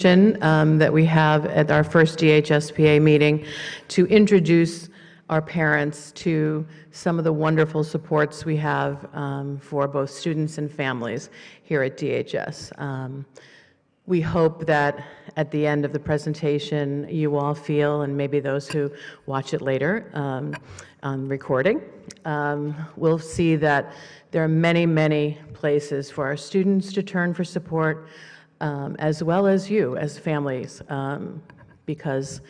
That we have at our first DHSPA meeting to introduce our parents to some of the wonderful supports we have for both students and families here at DHS. We hope that at the end of the presentation, you all feel, and maybe those who watch it later on recording, will see that there are many, many places for our students to turn for support, as well as you as families, because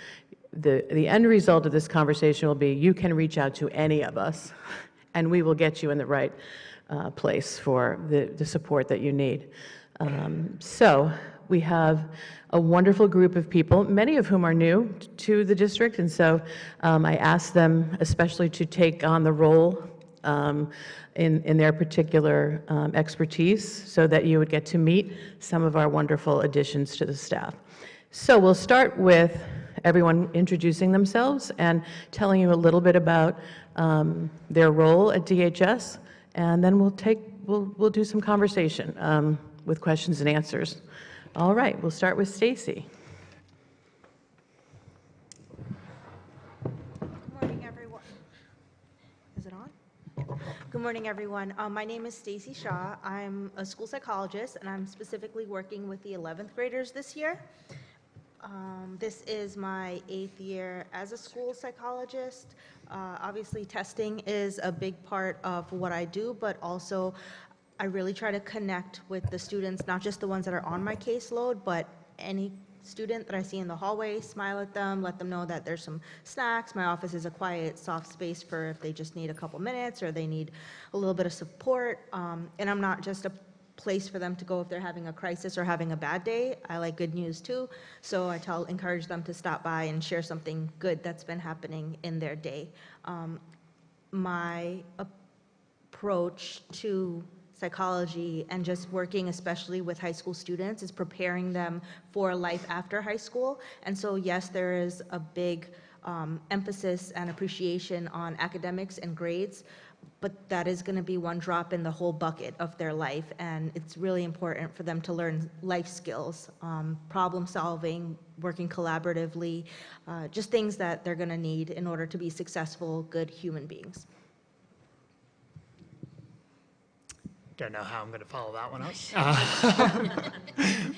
the end result of this conversation will be you can reach out to any of us and we will get you in the right place for the support that you need. So we have a wonderful group of people, many of whom are new to the district, and so I asked them especially to take on the role in their particular expertise so that you would get to meet some of our wonderful additions to the staff. So we'll start with everyone introducing themselves and telling you a little bit about their role at DHS, and then we'll do some conversation with questions and answers. All right, we'll start with Stacy. Good morning, everyone. My name is Stacy Shaw. I'm a school psychologist, and I'm specifically working with the 11th graders this year. This is my 8th year as a school psychologist. Obviously, testing is a big part of what I do, but also I really try to connect with the students, not just the ones that are on my caseload, but any student that I see in the hallway, smile at them, let them know that there's some snacks. My office is a quiet, soft space for if they just need a couple minutes or they need a little bit of support. And I'm not just a place for them to go if they're having a crisis or having a bad day. I like good news too. So I encourage them to stop by and share something good that's been happening in their day. My approach to psychology and just working especially with high school students is preparing them for life after high school. And so yes, there is a big emphasis and appreciation on academics and grades, but that is going to be one drop in the whole bucket of their life. And it's really important for them to learn life skills, problem solving, working collaboratively, just things that they're going to need in order to be successful, good human beings. Don't know how I'm going to follow that one up.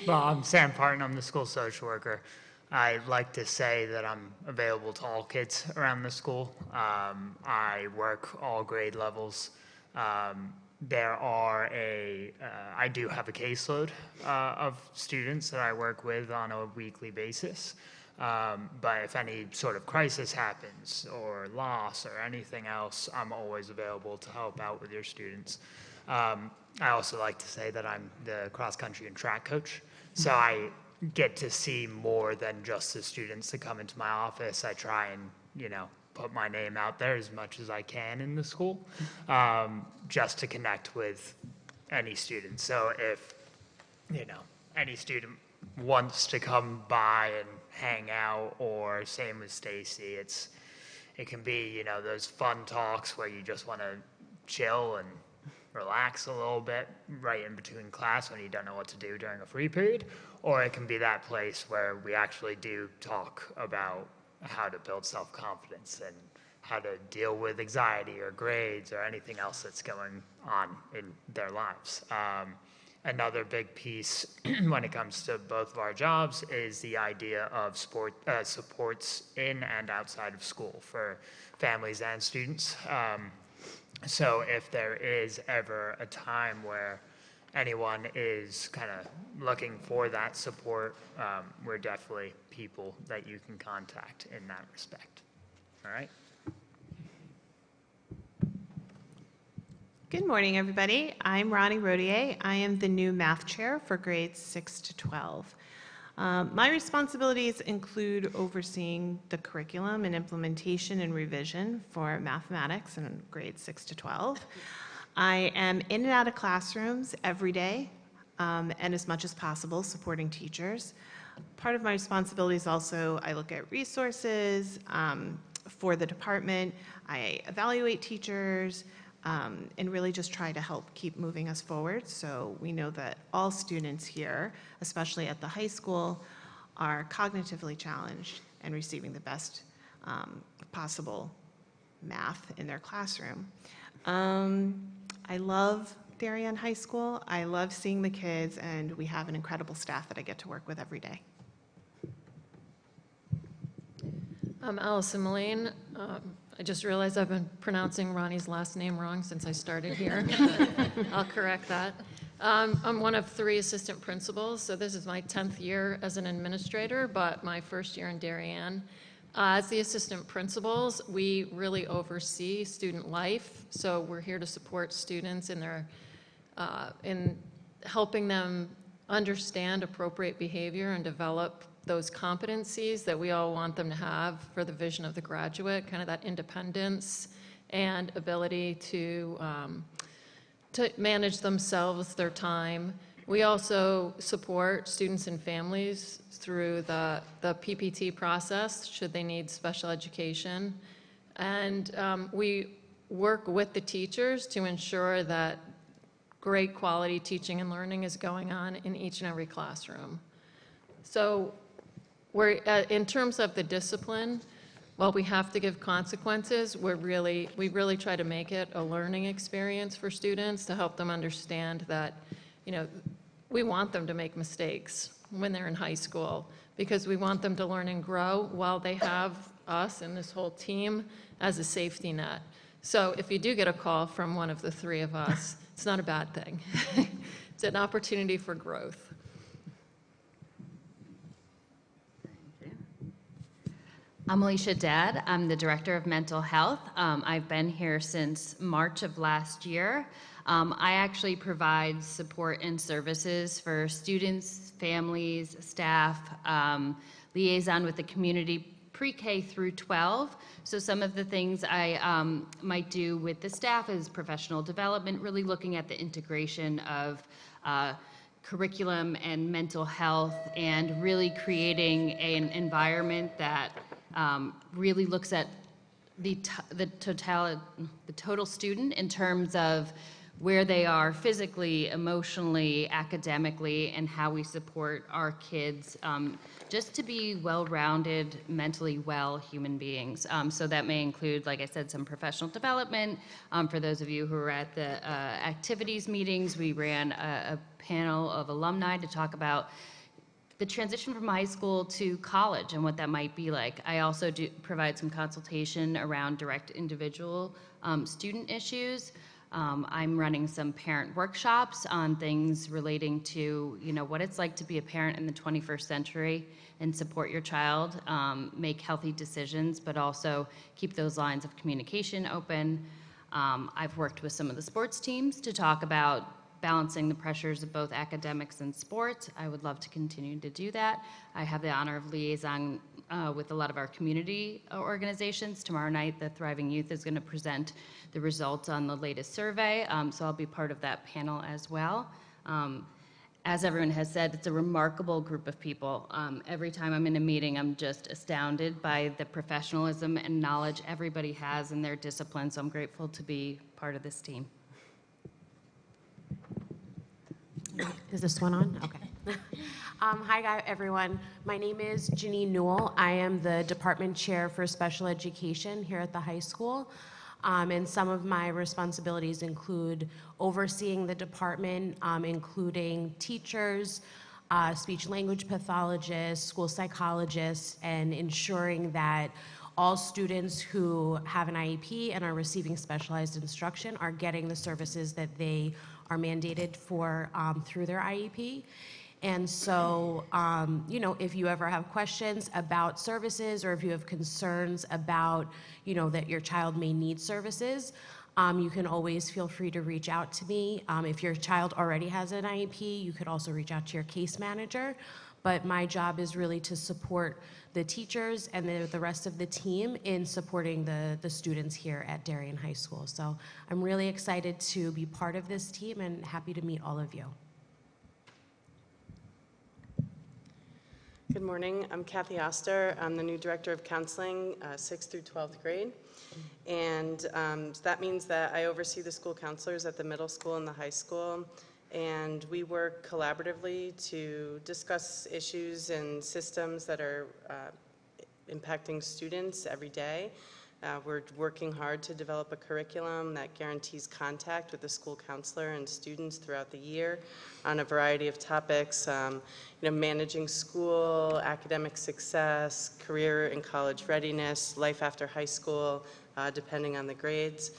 Well, I'm Sam Parton. I'm the school social worker. I like to say that I'm available to all kids around the school. I work all grade levels. I do have a caseload of students that I work with on a weekly basis. But if any sort of crisis happens or loss or anything else, I'm always available to help out with your students. I also like to say that I'm the cross-country and track coach, so I get to see more than just the students that come into my office. I try and, put my name out there as much as I can in the school, just to connect with any student. So if, any student wants to come by and hang out, or same with Stacy, it can be, those fun talks where you just want to chill and relax a little bit right in between class when you don't know what to do during a free period, or it can be that place where we actually do talk about how to build self-confidence and how to deal with anxiety or grades or anything else that's going on in their lives. Another big piece when it comes to both of our jobs is the idea of supports in and outside of school for families and students. So if there is ever a time where anyone is kind of looking for that support, we're definitely people that you can contact in that respect. All right? Good morning, everybody. I'm Ronnie Rodier. I am the new math chair for grades 6 to 12. My responsibilities include overseeing the curriculum and implementation and revision for mathematics in grades 6 to 12. I am in and out of classrooms every day, and as much as possible supporting teachers. Part of my responsibilities also, I look at resources for the department. I evaluate teachers, and really just try to help keep moving us forward. So we know that all students here, especially at the high school, are cognitively challenged and receiving the best possible math in their classroom. I love Darien High School. I love seeing the kids, and we have an incredible staff that I get to work with every day. I'm Allison Mullane. I just realized I've been pronouncing Ronnie's last name wrong since I started here. I'll correct that. I'm one of 3 assistant principals, so this is my 10th year as an administrator, but my first year in Darien. As the assistant principals, we really oversee student life, so we're here to support students in their, in helping them understand appropriate behavior and develop those competencies that we all want them to have for the vision of the graduate, kind of that independence and ability to manage themselves, their time. We also support students and families through the PPT process, should they need special education. And we work with the teachers to ensure that great quality teaching and learning is going on in each and every classroom. So we're, in terms of the discipline, while we have to give consequences, we really try to make it a learning experience for students to help them understand that, you know, we want them to make mistakes when they're in high school because we want them to learn and grow while they have us and this whole team as a safety net. So if you do get a call from one of the 3 of us, it's not a bad thing. It's an opportunity for growth. I'm Alicia Dad. I'm the Director of Mental Health. I've been here since March of last year. I actually provide support and services for students, families, staff, liaison with the community pre-K through 12. So some of the things I might do with the staff is professional development, really looking at the integration of curriculum and mental health and really creating an environment that really looks at the total student in terms of where they are physically, emotionally, academically, and how we support our kids just to be well-rounded, mentally well human beings. So that may include, like I said, some professional development. For those of you who were at the activities meetings, we ran a panel of alumni to talk about the transition from high school to college and what that might be like. I also do provide some consultation around direct individual student issues. I'm running some parent workshops on things relating to, you know, what it's like to be a parent in the 21st century and support your child, make healthy decisions, but also keep those lines of communication open. I've worked with some of the sports teams to talk about balancing the pressures of both academics and sports. I would love to continue to do that. I have the honor of liaison with a lot of our community organizations. Tomorrow night, the Thriving Youth is going to present the results on the latest survey, so I'll be part of that panel as well. As everyone has said, it's a remarkable group of people. Every time I'm in a meeting, I'm just astounded by the professionalism and knowledge everybody has in their discipline, so I'm grateful to be part of this team. Is this one on? Okay. Hi, everyone. My name is Janine Newell. I am the department chair for special education here at the high school. And some of my responsibilities include overseeing the department, including teachers, speech language pathologists, school psychologists, and ensuring that all students who have an IEP and are receiving specialized instruction are getting the services that they are mandated for through their IEP. And so, you know, if you ever have questions about services or if you have concerns about, you know, that your child may need services, you can always feel free to reach out to me. If your child already has an IEP, you could also reach out to your case manager. But my job is really to support the teachers and the rest of the team in supporting the students here at Darien High School. So I'm really excited to be part of this team and happy to meet all of you. Good morning. I'm Kathy Oster. I'm the new Director of Counseling, 6th through 12th grade. And so that means that I oversee the school counselors at the middle school and the high school. and we work collaboratively to discuss issues and systems that are impacting students every day. We're working hard to develop a curriculum that guarantees contact with the school counselor and students throughout the year on a variety of topics, managing school, academic success, career and college readiness, life after high school, depending on the grades.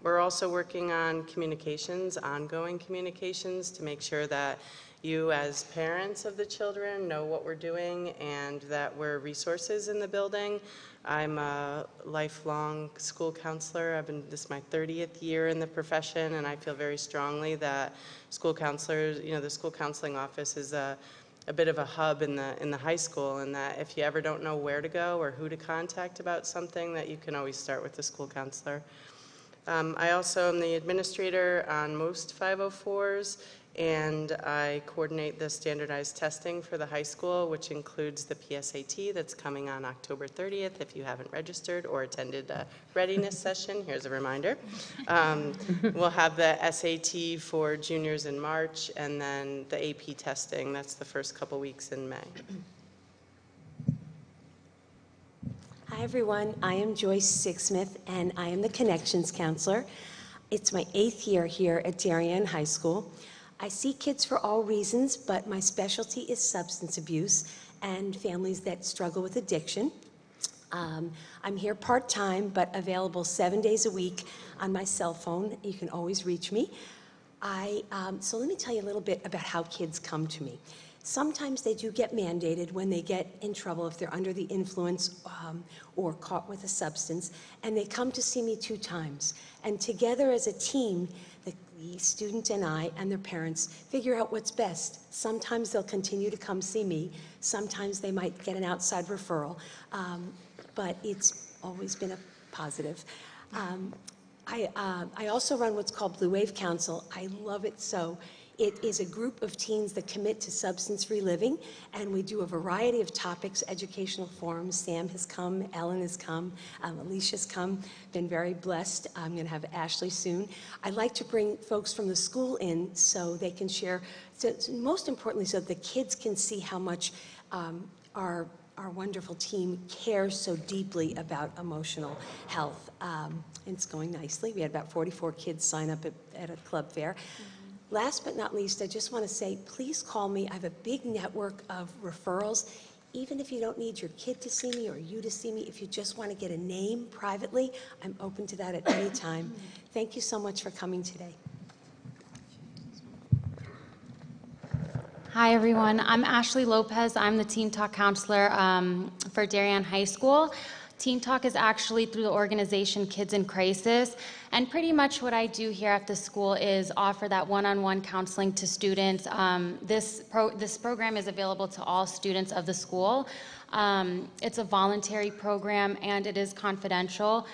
We're also working on communications, ongoing communications, to make sure that you as parents of the children know what we're doing and that we're resources in the building. I'm a lifelong school counselor. This is my 30th year in the profession, and I feel very strongly that school counselors, the school counseling office is a bit of a hub in the high school, and that if you ever don't know where to go or who to contact about something, that you can always start with the school counselor. I also am the administrator on most 504s, and I coordinate the standardized testing for the high school, which includes the PSAT that's coming on October 30th. If you haven't registered or attended a readiness session, here's a reminder. We'll have the SAT for juniors in March, and then the AP testing. That's the first couple weeks in May. Hi, everyone. I am Joyce Sixsmith, and I am the Connections Counselor. It's my 8th year here at Darien High School. I see kids for all reasons, but my specialty is substance abuse and families that struggle with addiction. I'm here part-time, but available 7 days a week on my cell phone. You can always reach me. So let me tell you a little bit about how kids come to me. Sometimes they do get mandated when they get in trouble, if they're under the influence or caught with a substance, and they come to see me 2 times. And together as a team, the student and I and their parents figure out what's best. Sometimes they'll continue to come see me. Sometimes they might get an outside referral, but it's always been a positive. I also run what's called Blue Wave Council. I love it so. It is a group of teens that commit to substance-free living, and we do a variety of topics, educational forums. Sam has come, Ellen has come, Alicia's come, been very blessed. I'm going to have Ashley soon. I like to bring folks from the school in so they can share, most importantly, so the kids can see how much our wonderful team cares so deeply about emotional health. It's going nicely. We had about 44 kids sign up at a club fair. Last but not least, I just want to say, please call me. I have a big network of referrals. Even if you don't need your kid to see me or you to see me, if you just want to get a name privately, I'm open to that at any time. Thank you so much for coming today. Hi, everyone. I'm Ashley Lopez. I'm the Teen Talk Counselor for Darien High School. Teen Talk is actually through the organization Kids in Crisis, and pretty much what I do here at the school is offer that one-on-one counseling to students. This program is available to all students of the school. It's a voluntary program, and it is confidential.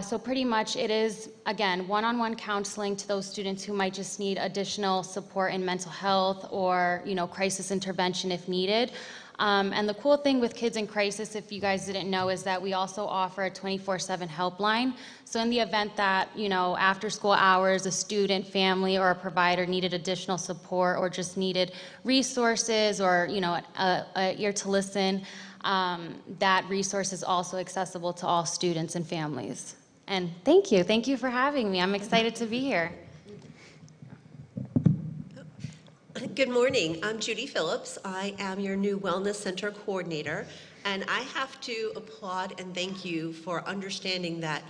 So pretty much it is, again, one-on-one counseling to those students who might just need additional support in mental health or, crisis intervention if needed. And the cool thing with Kids in Crisis, if you guys didn't know, is that we also offer a 24/7 helpline. So in the event that, after school hours, a student, family, or a provider needed additional support or just needed resources or, an ear to listen, that resource is also accessible to all students and families. And thank you. Thank you for having me. I'm excited to be here. Good morning. I'm Judy Phillips. I am your new Wellness Center Coordinator, and I have to applaud and thank you for understanding that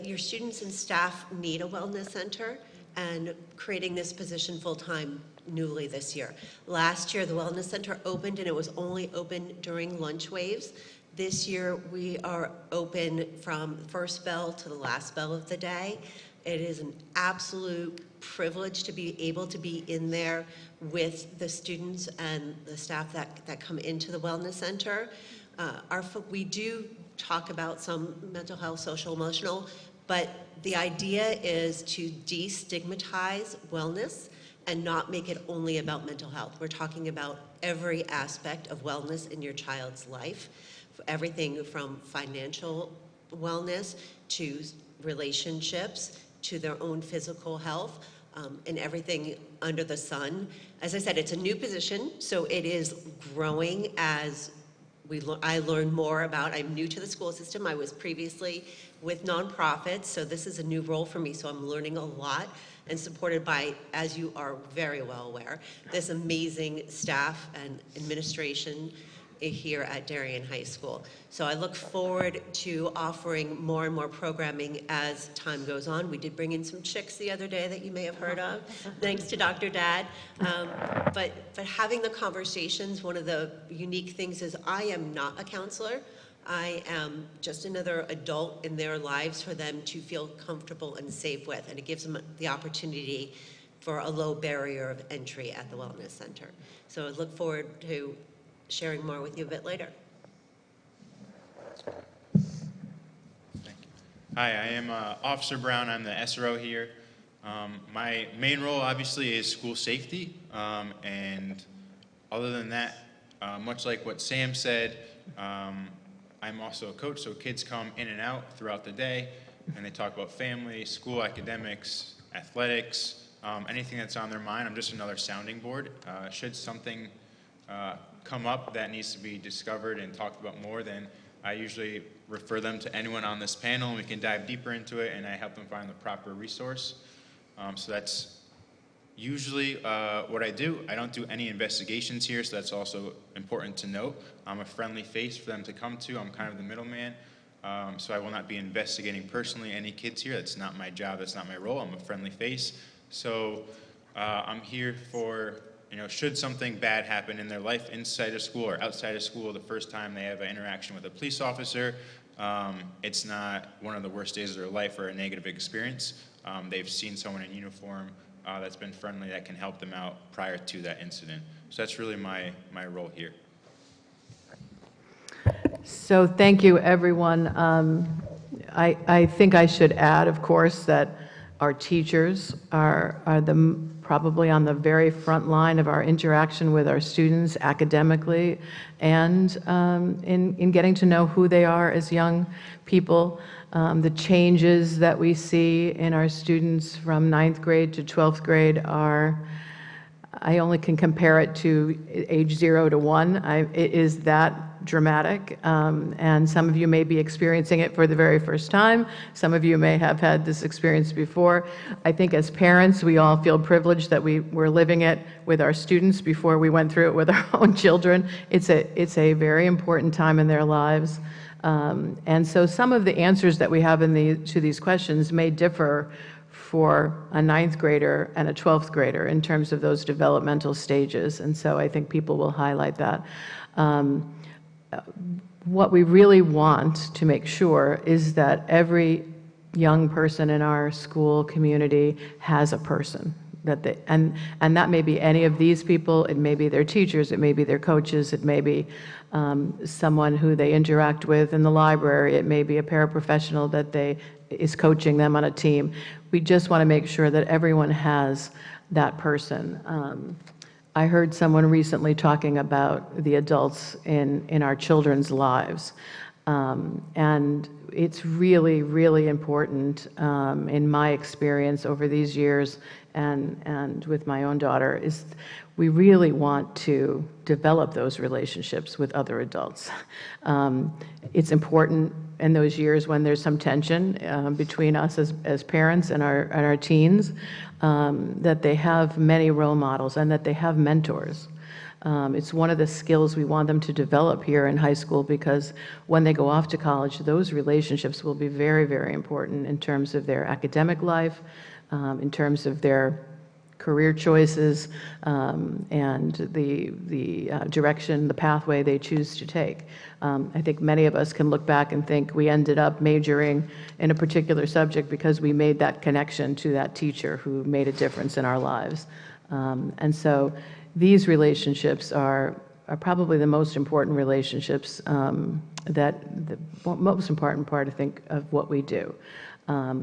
your students and staff need a wellness center and creating this position full-time newly this year. Last year, the Wellness Center opened, and it was only open during lunch waves. This year, we are open from first bell to the last bell of the day. It is an absolute privilege to be able to be in there with the students and the staff that come into the Wellness Center. We do talk about some mental health, social, emotional, but the idea is to destigmatize wellness and not make it only about mental health. We're talking about every aspect of wellness in your child's life, everything from financial wellness to relationships to their own physical health. and everything under the sun. As I said, it's a new position, so it is growing as I learn more about. I'm new to the school system. I was previously with nonprofits, so this is a new role for me, so I'm learning a lot and supported by, as you are very well aware, this amazing staff and administration here at Darien High School. So I look forward to offering more and more programming as time goes on. We did bring in some chicks the other day that you may have heard of, thanks to Dr. Dad. But having the conversations, one of the unique things is I am not a counselor. I am just another adult in their lives for them to feel comfortable and safe with, and it gives them the opportunity for a low barrier of entry at the Wellness Center. So I look forward to sharing more with you a bit later. Hi, I am Officer Brown. I'm the SRO here. My main role, obviously, is school safety. And other than that, much like what Sam said, I'm also a coach, so kids come in and out throughout the day, and they talk about family, school, academics, athletics, anything that's on their mind. I'm just another sounding board. Should something come up that needs to be discovered and talked about more, then I usually refer them to anyone on this panel, and we can dive deeper into it, and I help them find the proper resource. So that's usually what I do. I don't do any investigations here, so that's also important to note. I'm a friendly face for them to come to. I'm kind of the middleman, so I will not be investigating personally any kids here. That's not my job. That's not my role. I'm a friendly face. So I'm here for, should something bad happen in their life inside of school or outside of school, the first time they have an interaction with a police officer, it's not one of the worst days of their life or a negative experience. They've seen someone in uniform that's been friendly that can help them out prior to that incident. So that's really my role here. So thank you, everyone. I think I should add, of course, that our teachers are probably on the very front line of our interaction with our students academically and in getting to know who they are as young people. The changes that we see in our students from 9th grade to 12th grade are, I only can compare it to age 0 to 1. It is that dramatic, and some of you may be experiencing it for the very first time. Some of you may have had this experience before. I think as parents, we all feel privileged that we were living it with our students before we went through it with our own children. It's a very important time in their lives. And so some of the answers that we have to these questions may differ for a 9th grader and a 12th grader in terms of those developmental stages. And so I think people will highlight that. What we really want to make sure is that every young person in our school community has a person. And that may be any of these people, it may be their teachers, it may be their coaches, it may be someone who they interact with in the library, it may be a paraprofessional that is coaching them on a team. We just want to make sure that everyone has that person. I heard someone recently talking about the adults in our children's lives. And it's really, really important in my experience over these years and with my own daughter is we really want to develop those relationships with other adults. It's important in those years when there's some tension between us as parents and our teens, that they have many role models and that they have mentors. It's one of the skills we want them to develop here in high school because when they go off to college, those relationships will be very, very important in terms of their academic life, in terms of their career choices, and the direction, the pathway they choose to take. I think many of us can look back and think we ended up majoring in a particular subject because we made that connection to that teacher who made a difference in our lives. And so these relationships are probably the most important relationships, the most important part, I think, of what we do.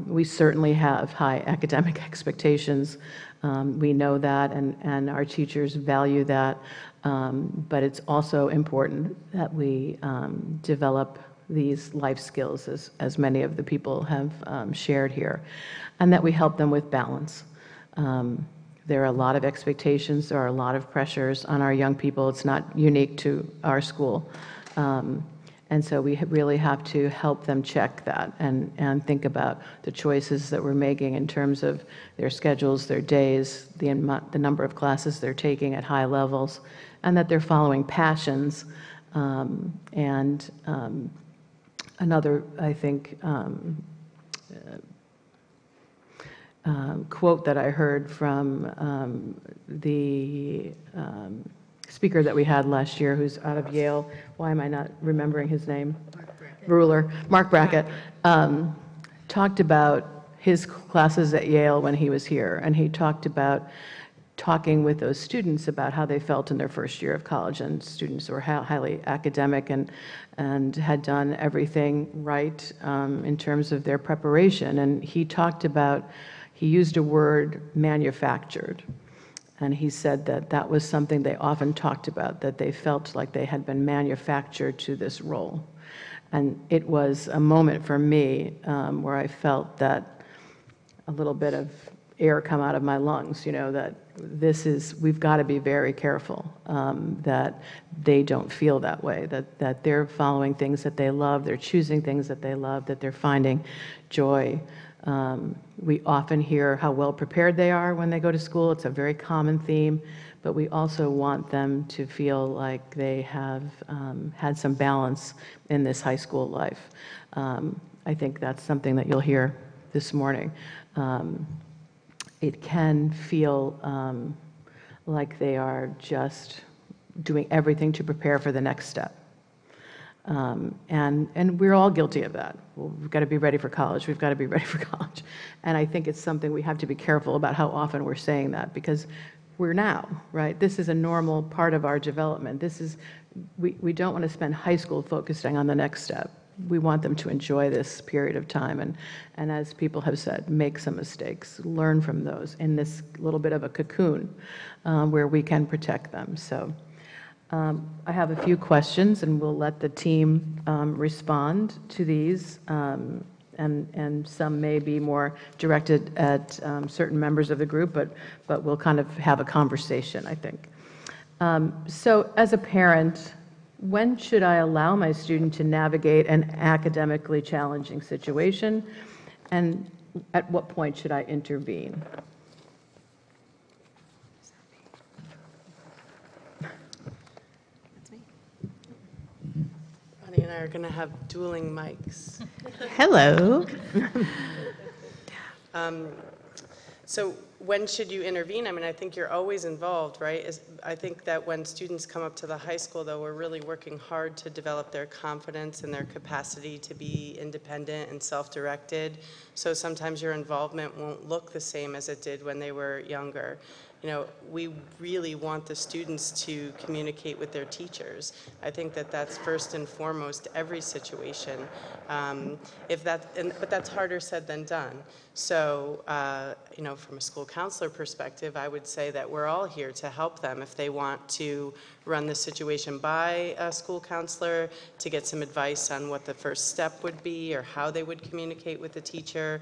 We certainly have high academic expectations. We know that, and our teachers value that. But it's also important that we develop these life skills, as many of the people have shared here, and that we help them with balance. There are a lot of expectations, there are a lot of pressures on our young people. It's not unique to our school. And so we really have to help them check that and think about the choices that we're making in terms of their schedules, their days, the number of classes they're taking at high levels, and that they're following passions. Another, I think, quote that I heard from the speaker that we had last year, who's out of Yale. Why am I not remembering his name? Mark Brackett, talked about his classes at Yale when he was here, and he talked about talking with those students about how they felt in their first year of college, and students were highly academic and had done everything right in terms of their preparation. And he talked about, he used a word, manufactured. And he said that that was something they often talked about, that they felt like they had been manufactured to this role. And it was a moment for me where I felt that a little bit of air come out of my lungs, you know, that we've got to be very careful that they don't feel that way, that they're following things that they love, they're choosing things that they love, that they're finding joy. We often hear how well prepared they are when they go to school. It's a very common theme, but we also want them to feel like they have had some balance in this high school life. I think that's something that you'll hear this morning. It can feel like they are just doing everything to prepare for the next step. And we're all guilty of that. Well, we've got to be ready for college. We've got to be ready for college. And I think it's something we have to be careful about how often we're saying that, because we're now, right? This is a normal part of our development. We don't want to spend high school focusing on the next step. We want them to enjoy this period of time and as people have said, make some mistakes, learn from those in this little bit of a cocoon where we can protect them. So I have a few questions, and we'll let the team respond to these, and some may be more directed at certain members of the group, but we'll kind of have a conversation, I think. So as a parent, when should I allow my student to navigate an academically challenging situation, and at what point should I intervene? Ronnie and I are going to have dueling mics. Hello. So when should you intervene? I mean, I think you're always involved, right? I think that when students come up to the high school, though, we're really working hard to develop their confidence and their capacity to be independent and self-directed. So sometimes your involvement won't look the same as it did when they were younger. You know, we really want the students to communicate with their teachers. I think that that's first and foremost every situation. But that's harder said than done. So, you know, from a school counselor perspective, I would say that we're all here to help them if they want to run the situation by a school counselor, to get some advice on what the first step would be or how they would communicate with the teacher.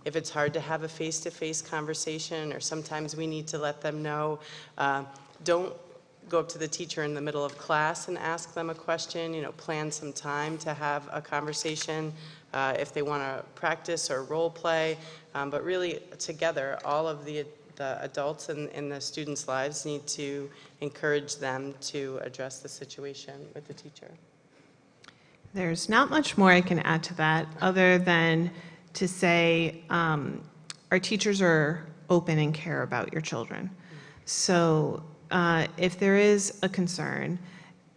If it's hard to have a face-to-face conversation, or sometimes we need to let them know, don't go up to the teacher in the middle of class and ask them a question. You know, plan some time to have a conversation if they want to practice or role play. But really, together, all of the adults in the students' lives need to encourage them to address the situation with the teacher. There's not much more I can add to that, other than to say our teachers are open and care about your children. So if there is a concern,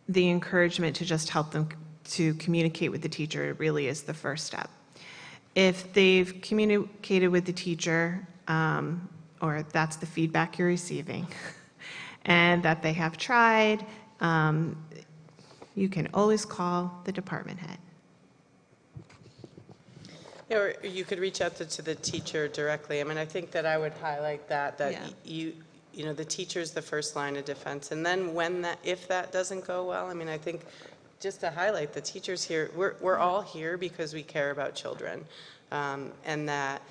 the encouragement to just help them to communicate with the teacher really is the first step. If they've communicated with the teacher, or that's the feedback you're receiving, and that they have tried, you can always call the department head. Yeah, or you could reach out to the teacher directly. I mean, I think that I would highlight that Yeah. you know, the teacher's the first line of defense. And then if that doesn't go well, I mean, I think just to highlight, the teachers here, we're all here because we care about children. And that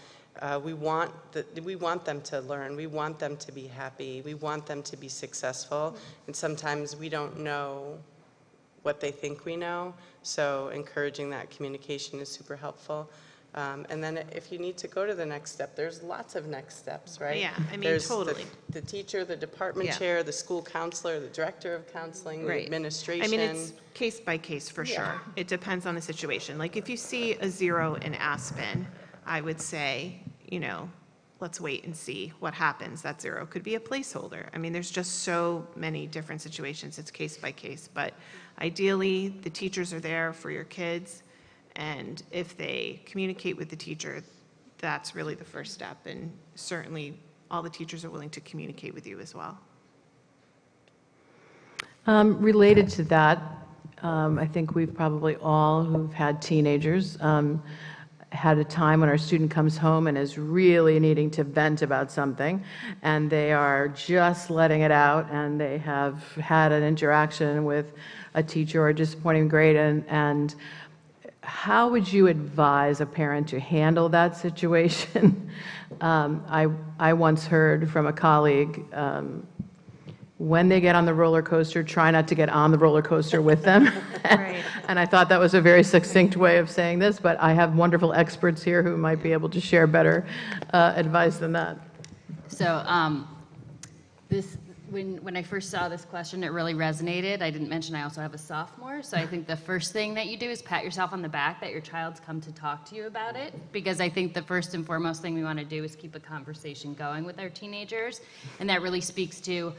We want them to learn. We want them to be happy. We want them to be successful. And sometimes we don't know what they think we know. So encouraging that communication is super helpful. And then if you need to go to the next step, there's lots of next steps, right? Yeah, I mean, There's totally. the teacher, the department Yeah. chair, the school counselor, the director of counseling, the Right. administration. I mean, it's case by case for sure. It depends on the situation. Like if you see a 0 in Aspen, I would say, let's wait and see what happens. That 0 could be a placeholder. I mean, there's just so many different situations. It's case by case. But ideally, the teachers are there for your kids. And if they communicate with the teacher, that's really the first step. And certainly, all the teachers are willing to communicate with you as well. Related to that, I think we've probably all who've had teenagers had a time when our student comes home and is really needing to vent about something, and they are just letting it out, and they have had an interaction with a teacher or a disappointing grade, and how would you advise a parent to handle that situation? I once heard from a colleague, when they get on the roller coaster, try not to get on the roller coaster with them. Right. And I thought that was a very succinct way of saying this, but I have wonderful experts here who might be able to share better advice than that. So when I first saw this question, it really resonated. I didn't mention I also have a sophomore, so I think the first thing that you do is pat yourself on the back that your child's come to talk to you about it, because I think the first and foremost thing we want to do is keep a conversation going with our teenagers, and that really speaks to,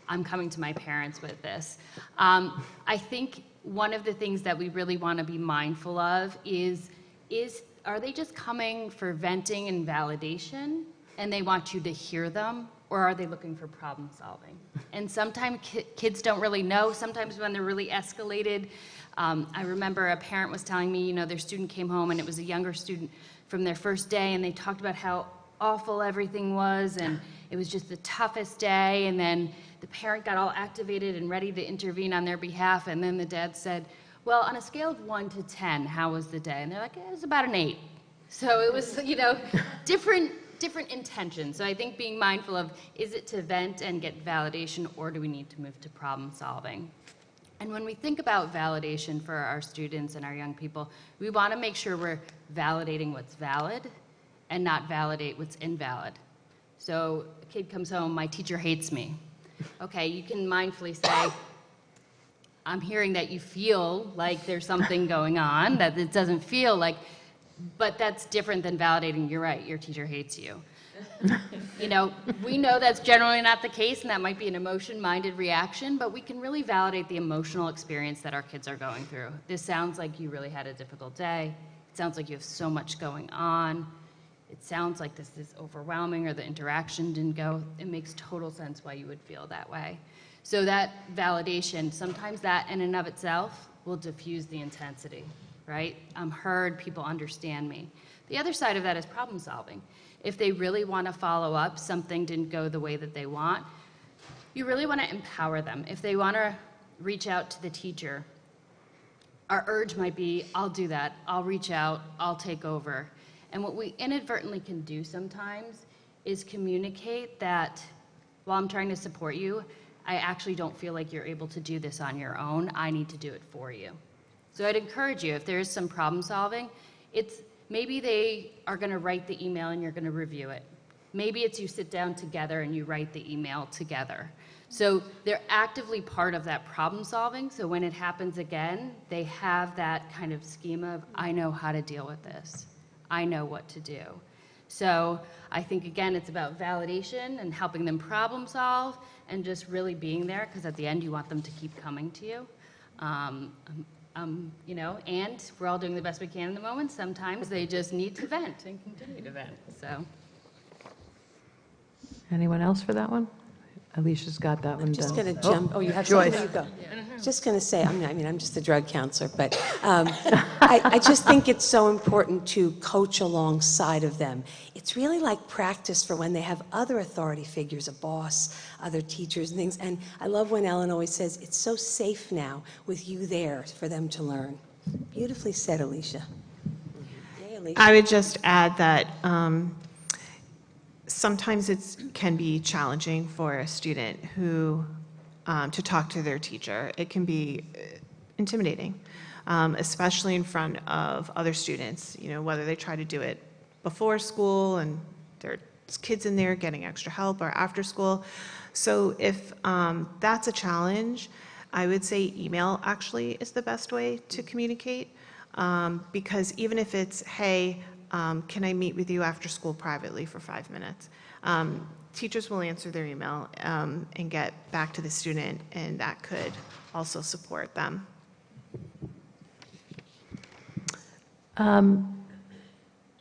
I'm coming to my parents with this. I think one of the things that we really want to be mindful of is are they just coming for venting and validation, and they want you to hear them? Or are they looking for problem solving? And sometimes kids don't really know. Sometimes when they're really escalated, I remember a parent was telling me, their student came home and it was a younger student from their first day, and they talked about how awful everything was, and it was just the toughest day, and then the parent got all activated and ready to intervene on their behalf, and then the dad said, well, on a scale of 1 to 10, how was the day? And they're like, it was about an 8. So it was, different intentions. So I think being mindful of, is it to vent and get validation, or do we need to move to problem solving? And when we think about validation for our students and our young people, we want to make sure we're validating what's valid and not validate what's invalid. So a kid comes home, my teacher hates me. Okay, you can mindfully say, I'm hearing that you feel like there's something going on, that it doesn't feel like, but that's different than validating, you're right, your teacher hates you. We know that's generally not the case, and that might be an emotion-minded reaction, but we can really validate the emotional experience that our kids are going through. This sounds like you really had a difficult day. It sounds like you have so much going on. It sounds like this is overwhelming, or the interaction didn't go. It makes total sense why you would feel that way. So that validation, sometimes that in and of itself will diffuse the intensity, right? I'm heard, people understand me. The other side of that is problem solving. If they really want to follow up, something didn't go the way that they want, you really want to empower them. If they want to reach out to the teacher, our urge might be, I'll do that, I'll reach out, I'll take over. And what we inadvertently can do sometimes is communicate that while I'm trying to support you, I actually don't feel like you're able to do this on your own. I need to do it for you. So I'd encourage you, if there is some problem solving, maybe they are going to write the email and you're going to review it. Maybe it's you sit down together and you write the email together. So they're actively part of that problem solving, so when it happens again, they have that kind of schema of, I know how to deal with this. I know what to do. So I think, again, it's about validation and helping them problem solve and just really being there, because at the end you want them to keep coming to you. And we're all doing the best we can in the moment. Sometimes they just need to vent and continue to vent. So, Anyone else for that one? Alicia's got that one done. Just going to jump. Oh, you have Joyce. something? You go. Just going to say, I'm just a drug counselor, but I just think it's so important to coach alongside of them. It's really like practice for when they have other authority figures, a boss, other teachers and things. And I love when Ellen always says, it's so safe now with you there for them to learn. Beautifully said, Alicia. Yay, Alicia. I would just add that sometimes it can be challenging for a student who, to talk to their teacher. It can be intimidating, especially in front of other students, whether they try to do it before school and there's kids in there getting extra help or after school. So if that's a challenge, I would say email actually is the best way to communicate, because even if it's, hey, can I meet with you after school privately for 5 minutes? Teachers will answer their email and get back to the student, and that could also support them.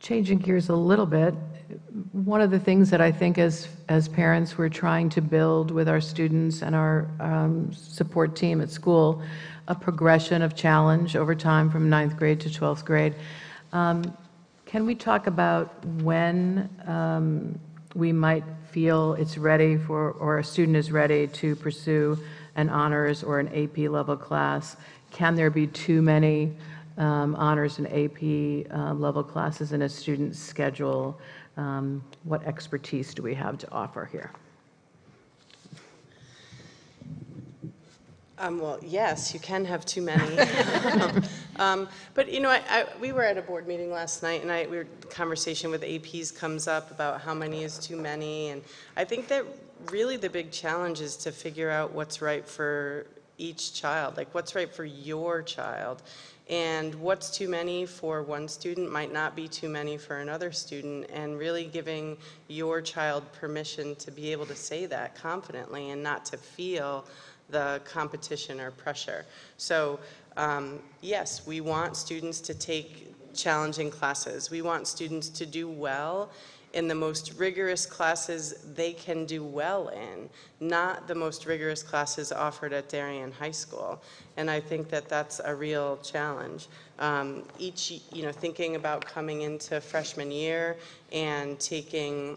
Changing gears a little bit, one of the things that I think as parents we're trying to build with our students and our support team at school, a progression of challenge over time from 9th grade to 12th grade. Can we talk about when we might feel it's ready for, or a student is ready to pursue an honors or an AP level class? Can there be too many honors and AP level classes in a student's schedule? What expertise do we have to offer here? Well, yes, you can have too many. But we were at a board meeting last night, and the conversation with APs comes up about how many is too many, and I think that really the big challenge is to figure out what's right for each child, like what's right for your child. And what's too many for one student might not be too many for another student, and really giving your child permission to be able to say that confidently and not to feel the competition or pressure. So yes, we want students to take challenging classes. We want students to do well in the most rigorous classes they can do well in, not the most rigorous classes offered at Darien High School. And I think that that's a real challenge. Thinking about coming into freshman year and taking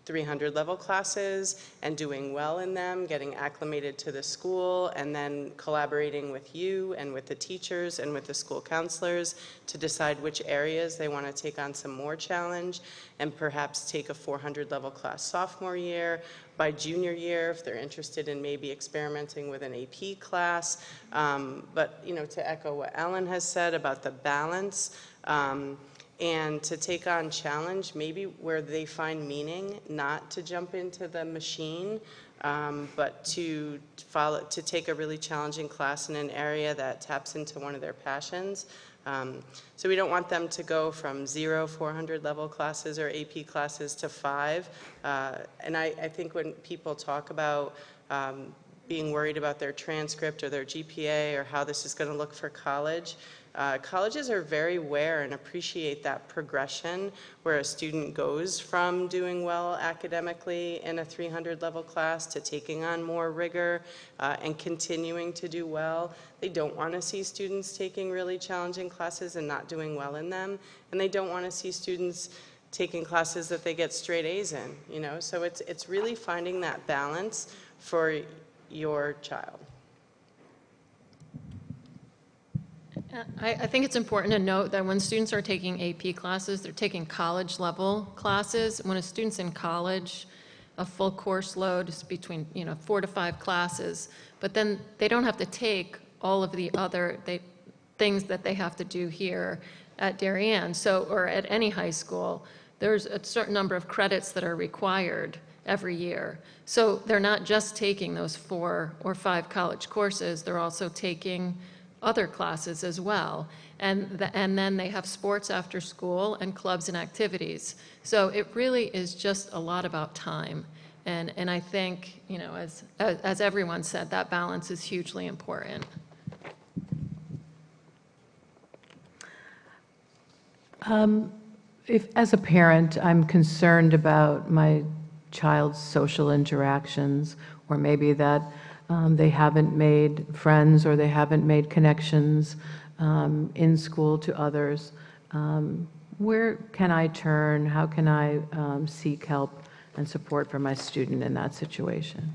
300 level classes and doing well in them, getting acclimated to the school, and then collaborating with you and with the teachers and with the school counselors to decide which areas they want to take on some more challenge, and perhaps take a 400 level class sophomore year. By junior year, if they're interested in maybe experimenting with an AP class. But to echo what Ellen has said about the balance, and to take on challenge maybe where they find meaning, not to jump into the machine, but to take a really challenging class in an area that taps into one of their passions. So we don't want them to go from 0 400 level classes or AP classes to 5. And I think when people talk about being worried about their transcript or their GPA or how this is going to look for college, colleges are very aware and appreciate that progression where a student goes from doing well academically in a 300 level class to taking on more rigor and continuing to do well. They don't want to see students taking really challenging classes and not doing well in them, and they don't want to see students taking classes that they get straight A's in, so it's really finding that balance for your child. I think it's important to note that when students are taking AP classes, they're taking college level classes. When a student's in college, a full course load is between 4 to 5 classes, but then they don't have to take all of the other things that they have to do here at Darien, or at any high school. There's a certain number of credits that are required every year. So they're not just taking those 4 or 5 college courses, they're also taking other classes as well. And then they have sports after school and clubs and activities. So it really is just a lot about time. And I think, as everyone said, that balance is hugely important. If, as a parent, I'm concerned about my child's social interactions, or maybe that they haven't made friends or they haven't made connections in school to others, where can I turn? How can I seek help and support for my student in that situation?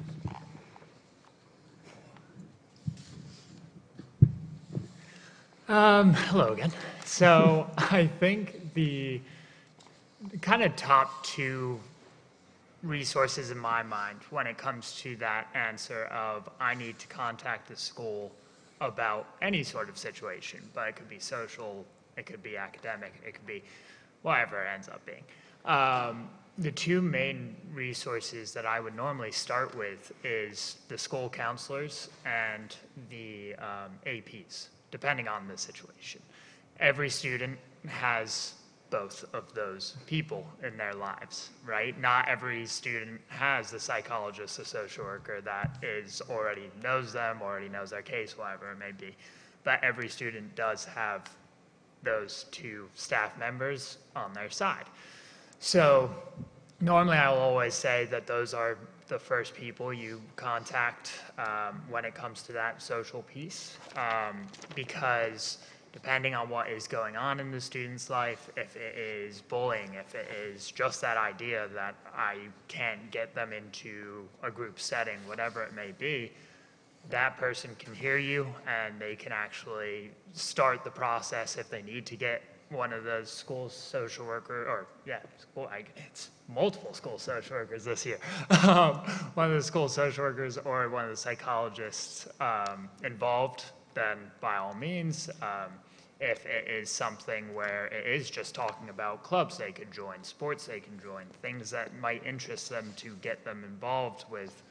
Hello again. So I think the kind of top 2 resources in my mind when it comes to that answer of I need to contact the school about any sort of situation, but it could be social, it could be academic, it could be whatever it ends up being. The two main resources that I would normally start with is the school counselors and the APs, depending on the situation. Every student has both of those people in their lives, right? Not every student has the psychologist, the social worker that already knows them, already knows their case, whatever it may be. But every student does have those two staff members on their side. So normally I will always say that those are the first people you contact when it comes to that social piece, because depending on what is going on in the student's life, if it is bullying, if it is just that idea that I can't get them into a group setting, whatever it may be, that person can hear you and they can actually start the process if they need to get one of the school social worker, or it's multiple school social workers this year, one of the school social workers or one of the psychologists involved, then by all means, if it is something where it is just talking about clubs they could join, sports they can join, things that might interest them to get them involved with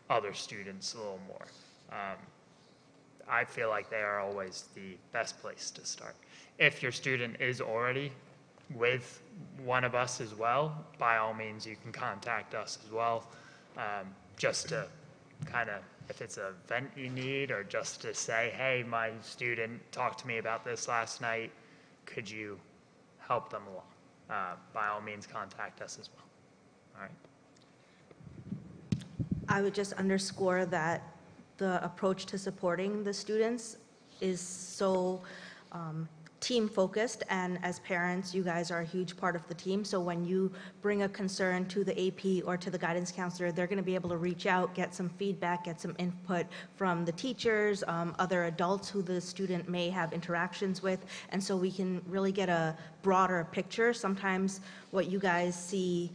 other students a little more. I feel like they are always the best place to start. If your student is already with one of us as well, by all means, you can contact us as well, just to kind of, if it's a vent you need, or just to say, hey, my student talked to me about this last night, could you help them along? By all means, contact us as well. All right. I would just underscore that the approach to supporting the students is so team-focused, and as parents, you guys are a huge part of the team, so when you bring a concern to the AP or to the guidance counselor, they're going to be able to reach out, get some feedback, get some input from the teachers, other adults who the student may have interactions with, and so we can really get a broader picture. Sometimes what you guys see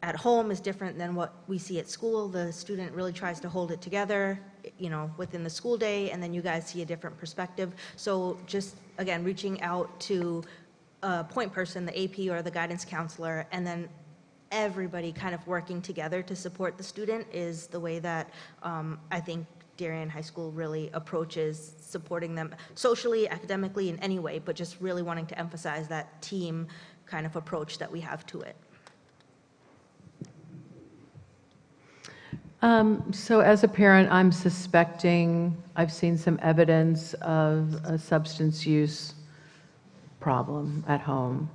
at home is different than what we see at school. The student really tries to hold it together, within the school day, and then you guys see a different perspective. So just, again, reaching out to a point person, the AP or the guidance counselor, and then everybody kind of working together to support the student is the way that I think Darien High School really approaches supporting them socially, academically, in any way, but just really wanting to emphasize that team kind of approach that we have to it. So as a parent, I'm suspecting I've seen some evidence of a substance use problem at home.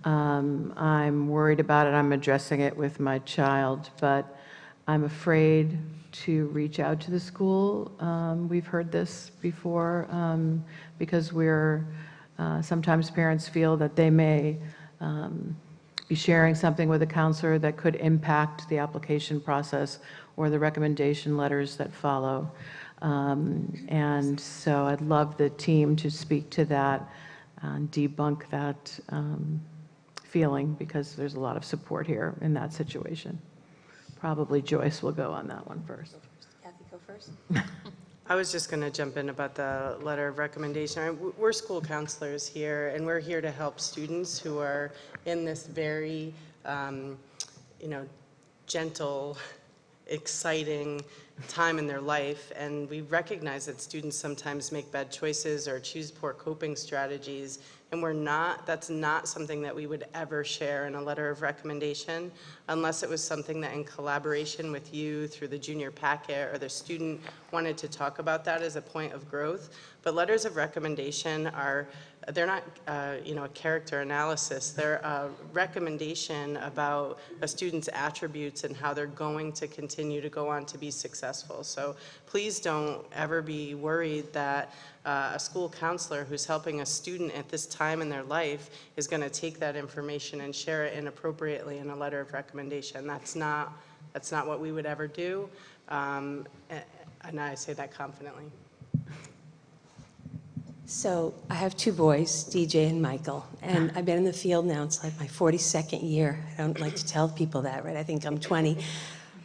I'm worried about it. I'm addressing it with my child, but I'm afraid to reach out to the school. We've heard this before, because sometimes parents feel that they may be sharing something with a counselor that could impact the application process or the recommendation letters that follow. And so I'd love the team to speak to that and debunk that feeling, because there's a lot of support here in that situation. Probably Joyce will go on that one first. Kathy, go first. I was just going to jump in about the letter of recommendation. We're school counselors here, and we're here to help students who are in this very, gentle, exciting time in their life, and we recognize that students sometimes make bad choices or choose poor coping strategies, and that's not something that we would ever share in a letter of recommendation unless it was something that in collaboration with you through the junior packet or the student wanted to talk about that as a point of growth. But letters of recommendation they're not, a character analysis. They're a recommendation about a student's attributes and how they're going to continue to go on to be successful. So please don't ever be worried that a school counselor who's helping a student at this time in their life is going to take that information and share it inappropriately in a letter of recommendation. That's not what we would ever do, and I say that confidently. So I have two boys, DJ and Michael, and I've been in the field now, it's like my 42nd year. I don't like to tell people that, right? I think I'm 20.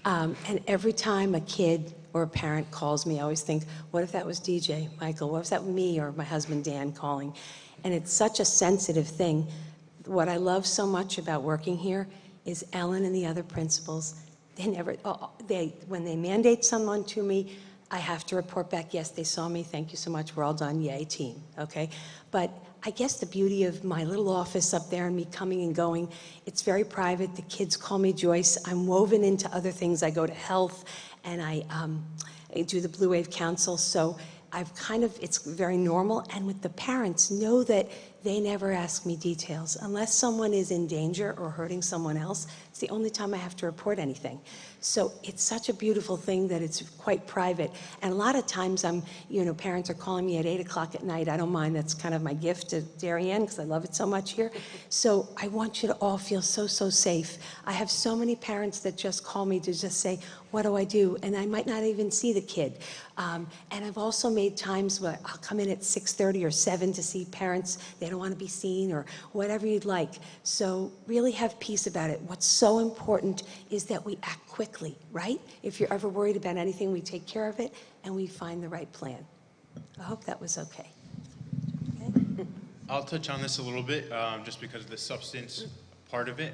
And every time a kid or a parent calls me, I always think, what if that was DJ, Michael? What if that was me or my husband Dan calling? And it's such a sensitive thing. What I love so much about working here is Ellen and the other principals, when they mandate someone to me, I have to report back, yes, they saw me, thank you so much, we're all done, yay, team, okay? But I guess the beauty of my little office up there and me coming and going, it's very private, the kids call me Joyce, I'm woven into other things, I go to health, and I do the Blue Wave Council, so it's very normal, and with the parents, know that they never ask me details. Unless someone is in danger or hurting someone else, it's the only time I have to report anything. So it's such a beautiful thing that it's quite private. And a lot of times parents are calling me at 8 o'clock at night. I don't mind, that's kind of my gift to Darien because I love it so much here. So I want you to all feel so, so safe. I have so many parents that just call me to just say, what do I do? And I might not even see the kid. And I've also made times where I'll come in at 6:30 or 7 to see parents, they don't want to be seen or whatever you'd like. So really have peace about it. What's so important is that we act quickly, right? If you're ever worried about anything, we take care of it and we find the right plan. I hope that was okay. I'll touch on this a little bit, just because of the substance part of it.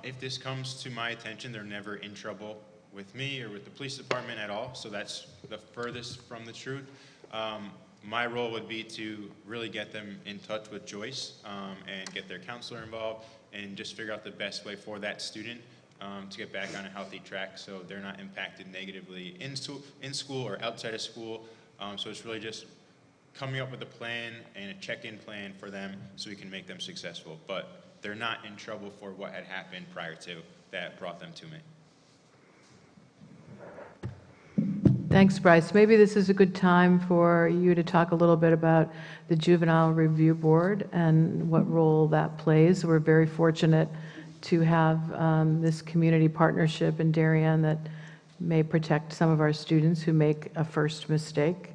If this comes to my attention, they're never in trouble with me or with the police department at all, so that's the furthest from the truth. My role would be to really get them in touch with Joyce and get their counselor involved and just figure out the best way for that student to get back on a healthy track so they're not impacted negatively in school or outside of school. So it's really just coming up with a plan and a check-in plan for them so we can make them successful. But they're not in trouble for what had happened prior to that brought them to me. Thanks, Bryce. Maybe this is a good time for you to talk a little bit about the Juvenile Review Board and what role that plays. We're very fortunate to have this community partnership in Darien that may protect some of our students who make a first mistake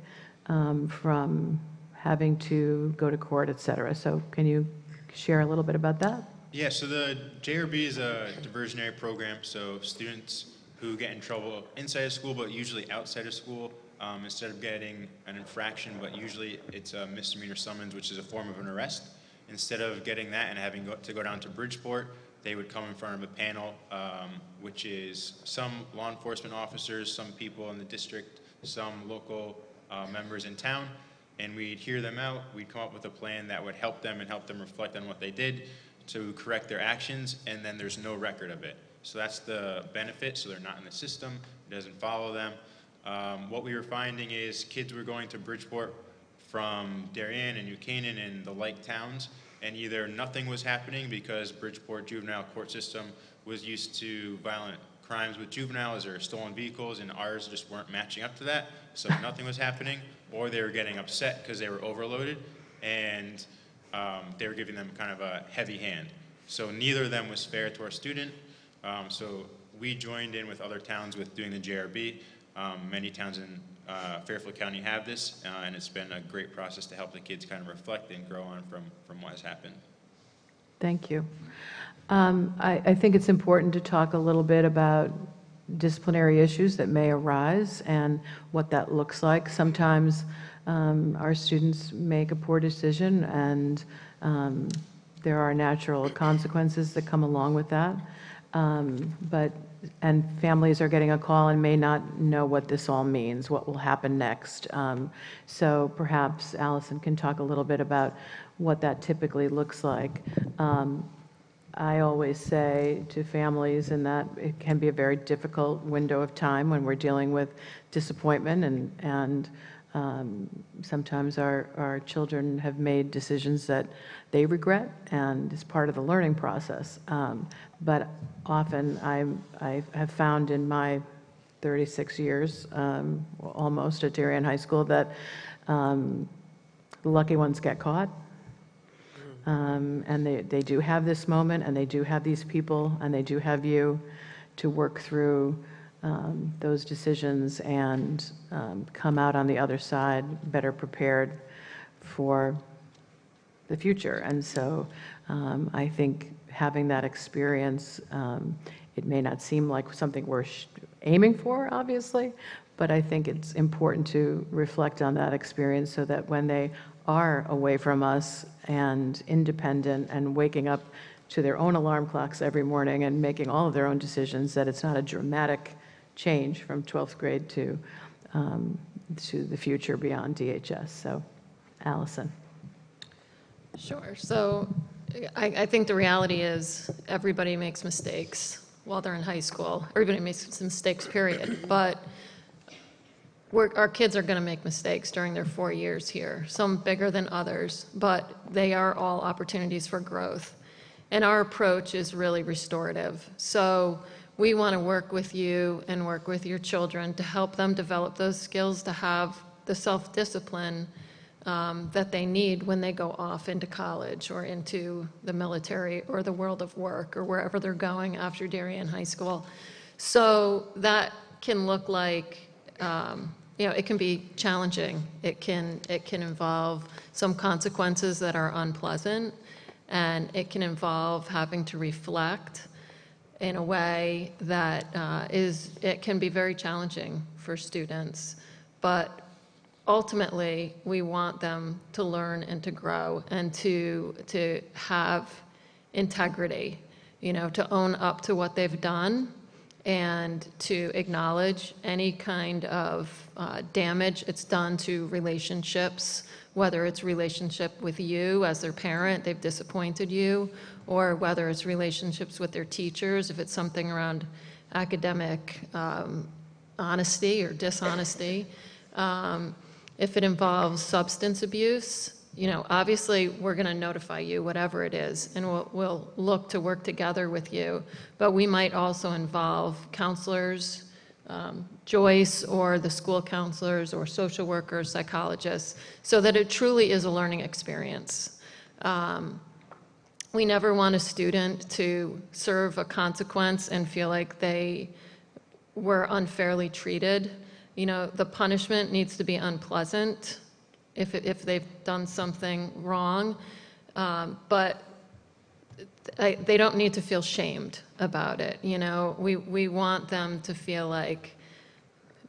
from having to go to court, et cetera. So can you share a little bit about that? Yeah, so the JRB is a diversionary program, so students who get in trouble inside of school, but usually outside of school, instead of getting an infraction, but usually it's a misdemeanor summons, which is a form of an arrest. Instead of getting that and having to go down to Bridgeport, they would come in front of a panel, which is some law enforcement officers, some people in the district, some local members in town, and we'd hear them out. We'd come up with a plan that would help them and help them reflect on what they did to correct their actions, and then there's no record of it. So that's the benefit, so they're not in the system, it doesn't follow them. What we were finding is kids were going to Bridgeport from Darien and New Canaan and the like towns, and either nothing was happening because Bridgeport juvenile court system was used to violent crimes with juveniles or stolen vehicles, and ours just weren't matching up to that, so nothing was happening, or they were getting upset because they were overloaded, and they were giving them kind of a heavy hand. So neither of them was fair to our student. So we joined in with other towns with doing the JRB. Many towns in Fairfield County have this, and it's been a great process to help the kids kind of reflect and grow on from what has happened. Thank you. I think it's important to talk a little bit about disciplinary issues that may arise and what that looks like. Sometimes our students make a poor decision, and there are natural consequences that come along with that. And families are getting a call and may not know what this all means, what will happen next. So perhaps Allison can talk a little bit about what that typically looks like. I always say to families in that it can be a very difficult window of time when we're dealing with disappointment, and sometimes our children have made decisions that they regret, and it's part of the learning process. But often I have found in my 36 years, almost at Darien High School, that the lucky ones get caught. And they do have this moment, and they do have these people, and they do have you to work through those decisions and come out on the other side better prepared for the future. And so I think having that experience, it may not seem like something we're aiming for, obviously, but I think it's important to reflect on that experience so that when they are away from us and independent and waking up to their own alarm clocks every morning and making all of their own decisions, that it's not a dramatic change from 12th grade to the future beyond DHS. So, Allison. Sure. So I think the reality is everybody makes mistakes while they're in high school. Everybody makes mistakes, period. But our kids are going to make mistakes during their 4 years here, some bigger than others, but they are all opportunities for growth. And our approach is really restorative. So we want to work with you and work with your children to help them develop those skills, to have the self-discipline that they need when they go off into college or into the military or the world of work or wherever they're going after Darien High School. So that can look like, it can be challenging. It can involve some consequences that are unpleasant, and it can involve having to reflect in a way that it can be very challenging for students. But ultimately, we want them to learn and to grow and to have integrity, to own up to what they've done and to acknowledge any kind of damage it's done to relationships, whether it's relationship with you as their parent, they've disappointed you, or whether it's relationships with their teachers, if it's something around academic honesty or dishonesty. If it involves substance abuse, obviously we're going to notify you, whatever it is, and we'll look to work together with you. But we might also involve counselors, Joyce or the school counselors or social workers, psychologists, so that it truly is a learning experience. We never want a student to serve a consequence and feel like they were unfairly treated. The punishment needs to be unpleasant if they've done something wrong, but they don't need to feel shamed about it. We want them to feel like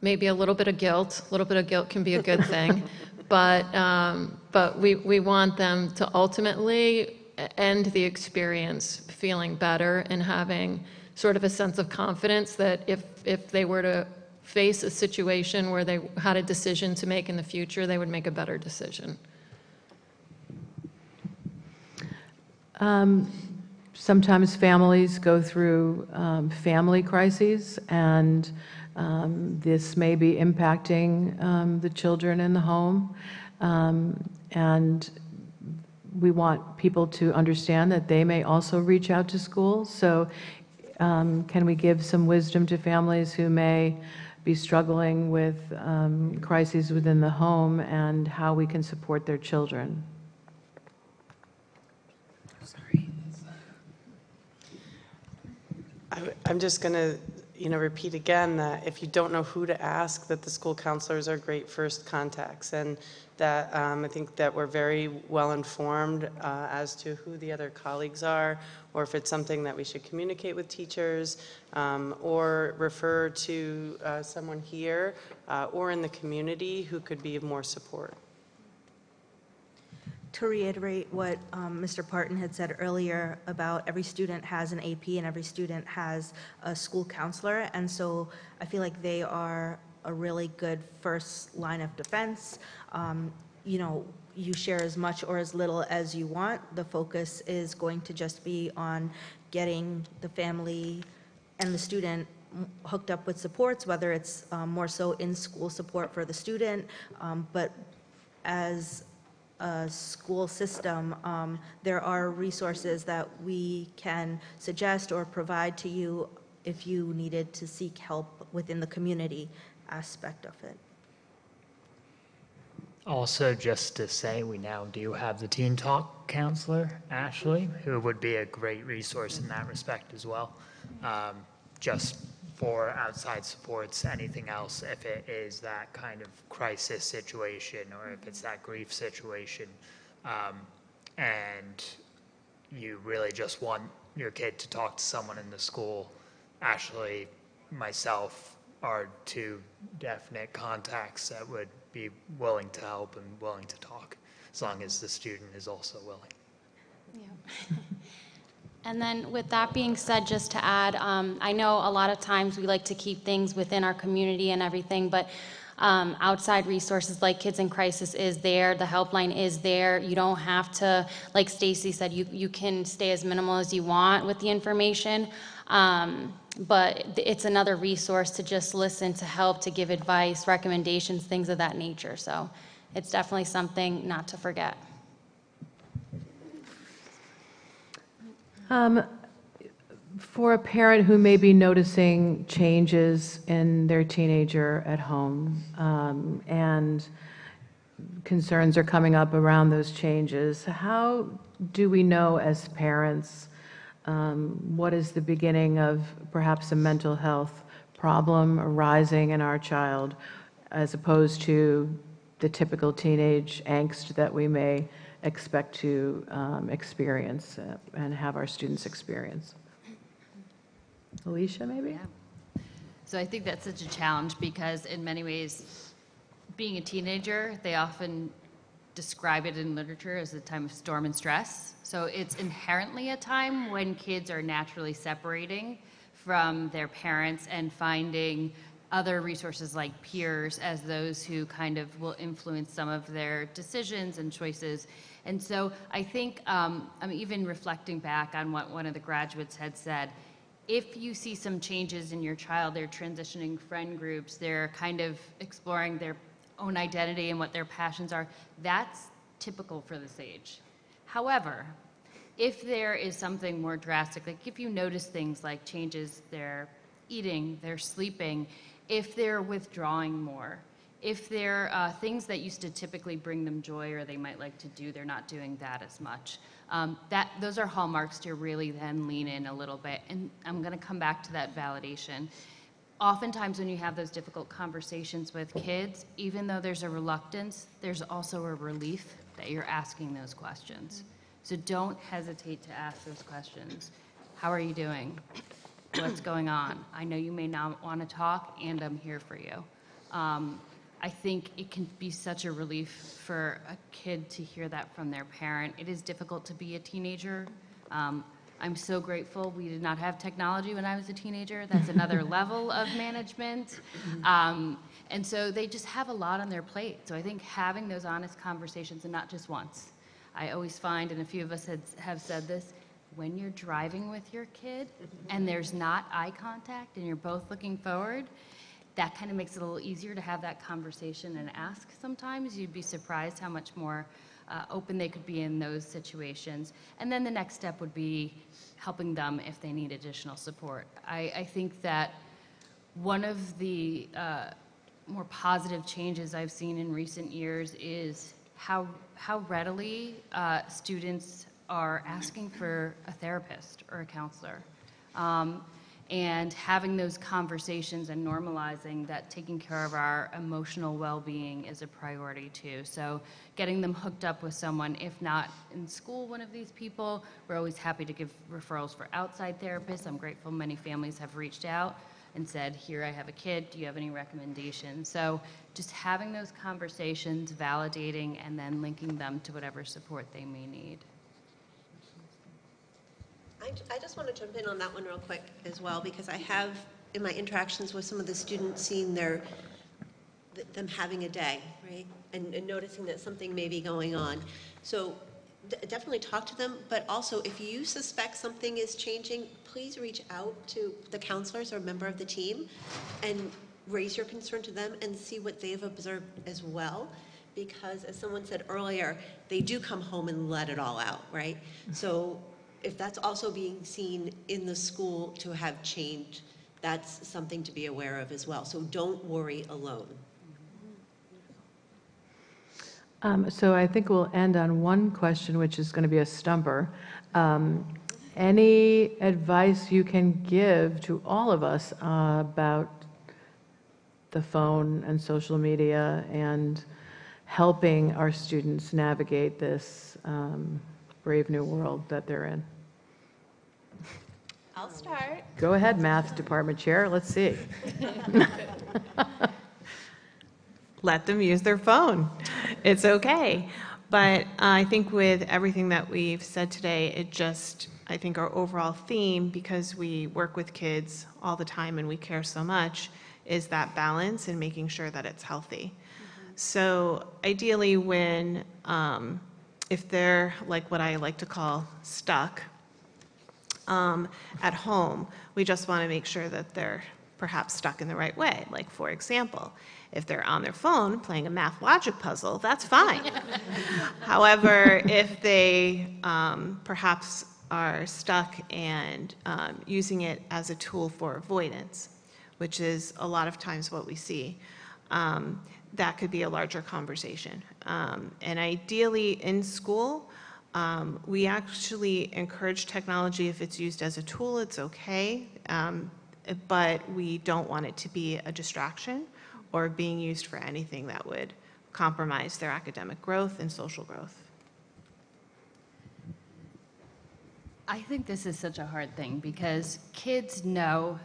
maybe a little bit of guilt. A little bit of guilt can be a good thing, but we want them to ultimately end the experience feeling better and having sort of a sense of confidence that if they were to face a situation where they had a decision to make in the future, they would make a better decision. Sometimes families go through family crises, and this may be impacting the children in the home. And we want people to understand that they may also reach out to schools. So can we give some wisdom to families who may be struggling with crises within the home and how we can support their children? I'm just going to, repeat again that if you don't know who to ask, that the school counselors are great first contacts, and that I think that we're very well informed as to who the other colleagues are, or if it's something that we should communicate with teachers, or refer to someone here or in the community who could be of more support. To reiterate what Mr. Parton had said earlier about every student has an AP and every student has a school counselor, and so I feel like they are a really good first line of defense. You share as much or as little as you want. The focus is going to just be on getting the family and the student hooked up with supports, whether it's more so in-school support for the student, but as a school system, there are resources that we can suggest or provide to you if you needed to seek help within the community aspect of it. Also, just to say, we now do have the Teen Talk counselor, Ashley, who would be a great resource in that respect as well. Just for outside supports, anything else, if it is that kind of crisis situation or if it's that grief situation, and you really just want your kid to talk to someone in the school, Ashley, myself are two definite contacts that would be willing to help and willing to talk, as long as the student is also willing. Yeah. And then with that being said, just to add, I know a lot of times we like to keep things within our community and everything, but outside resources like Kids in Crisis is there, the helpline is there. You don't have to, like Stacy said, you can stay as minimal as you want with the information, but it's another resource to just listen, to help, to give advice, recommendations, things of that nature. So it's definitely something not to forget. For a parent who may be noticing changes in their teenager at home, and concerns are coming up around those changes, how do we know as parents what is the beginning of perhaps a mental health problem arising in our child, as opposed to the typical teenage angst that we may expect to experience and have our students experience? Alicia, maybe? Yeah. So I think that's such a challenge because in many ways, being a teenager, they often describe it in literature as a time of storm and stress. So it's inherently a time when kids are naturally separating from their parents and finding other resources like peers as those who kind of will influence some of their decisions and choices. And so I think, I'm even reflecting back on what one of the graduates had said, if you see some changes in your child, they're transitioning friend groups, they're kind of exploring their own identity and what their passions are, that's typical for this age. However, if there is something more drastic, like if you notice things like changes, they're eating, they're sleeping, if they're withdrawing more, if there are things that used to typically bring them joy or they might like to do, they're not doing that as much. Those are hallmarks to really then lean in a little bit. And I'm going to come back to that validation. Oftentimes when you have those difficult conversations with kids, even though there's a reluctance, there's also a relief that you're asking those questions. So don't hesitate to ask those questions. How are you doing? What's going on? I know you may not want to talk, and I'm here for you. I think it can be such a relief for a kid to hear that from their parent. It is difficult to be a teenager. I'm so grateful we did not have technology when I was a teenager. That's another level of management. And so they just have a lot on their plate. So I think having those honest conversations, and not just once. I always find, and a few of us have said this, when you're driving with your kid and there's not eye contact and you're both looking forward, that kind of makes it a little easier to have that conversation and ask sometimes. You'd be surprised how much more open they could be in those situations. And then the next step would be helping them if they need additional support. I think that one of the more positive changes I've seen in recent years is how readily students are asking for a therapist or a counselor. And having those conversations and normalizing that taking care of our emotional well-being is a priority too. So getting them hooked up with someone, if not in school, one of these people, we're always happy to give referrals for outside therapists. I'm grateful many families have reached out and said, here, I have a kid, do you have any recommendations? So just having those conversations, validating, and then linking them to whatever support they may need. I just want to jump in on that one real quick as well, because I have, in my interactions with some of the students, seen them having a day, right? And noticing that something may be going on. So definitely talk to them, but also if you suspect something is changing, please reach out to the counselors or a member of the team and raise your concern to them and see what they've observed as well. Because as someone said earlier, they do come home and let it all out, right? So if that's also being seen in the school to have changed, that's something to be aware of as well. So don't worry alone. So I think we'll end on one question, which is going to be a stumper. any advice you can give to all of us about the phone and social media and helping our students navigate this brave new world that they're in. I'll start. Go ahead, Math Department Chair, let's see. Let them use their phone. It's okay. But I think with everything that we've said today, I think our overall theme, because we work with kids all the time and we care so much, is that balance and making sure that it's healthy. So ideally when, if they're like what I like to call stuck at home, we just want to make sure that they're perhaps stuck in the right way. Like for example, if they're on their phone playing a math logic puzzle, that's fine. However, if they perhaps are stuck and using it as a tool for avoidance, which is a lot of times what we see, that could be a larger conversation. And ideally in school, we actually encourage technology. If it's used as a tool, it's okay, but we don't want it to be a distraction or being used for anything that would compromise their academic growth and social growth. I think this is such a hard thing because kids know,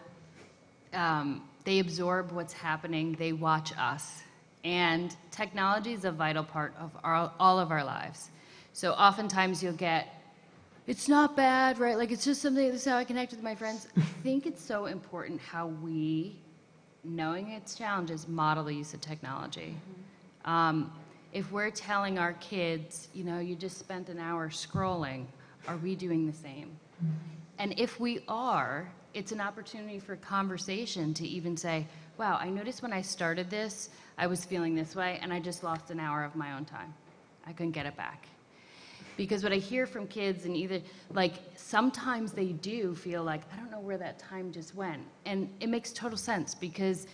they absorb what's happening, they watch us, and technology is a vital part of all of our lives. So oftentimes you'll get, it's not bad, right? Like it's just something, this is how I connect with my friends. I think it's so important how we, knowing its challenges, model the use of technology. If we're telling our kids, you know, you just spent an hour scrolling, are we doing the same? And if we are, it's an opportunity for conversation to even say, wow, I noticed when I started this, I was feeling this way, and I just lost an hour of my own time. I couldn't get it back. Because what I hear from kids, and either, like, sometimes they do feel like, I don't know where that time just went. And it makes total sense because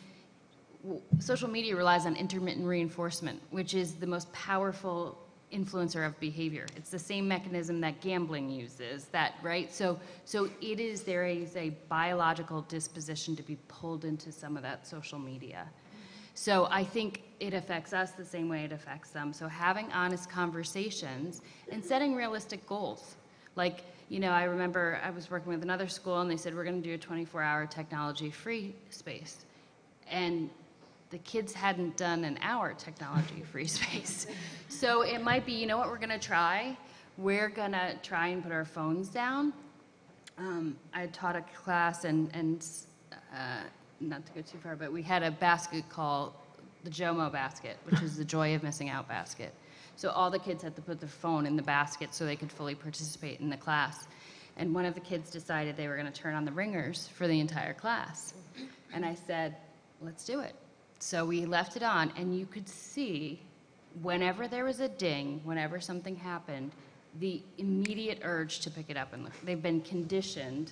social media relies on intermittent reinforcement, which is the most powerful influencer of behavior. It's the same mechanism that gambling uses, that, right? So there is a biological disposition to be pulled into some of that social media. So I think it affects us the same way it affects them. So having honest conversations and setting realistic goals. Like, you know, I remember I was working with another school and they said, we're gonna do a 24-hour technology-free space. And the kids hadn't done an hour technology-free space. So it might be, you know what we're gonna try? We're gonna try and put our phones down. I taught a class and not to go too far, but we had a basket called the JOMO basket, which is the Joy of Missing Out basket. So all the kids had to put their phone in the basket so they could fully participate in the class. And one of the kids decided they were gonna turn on the ringers for the entire class. And I said, let's do it. So we left it on, and you could see whenever there was a ding, whenever something happened, the immediate urge to pick it up and look. They've been conditioned,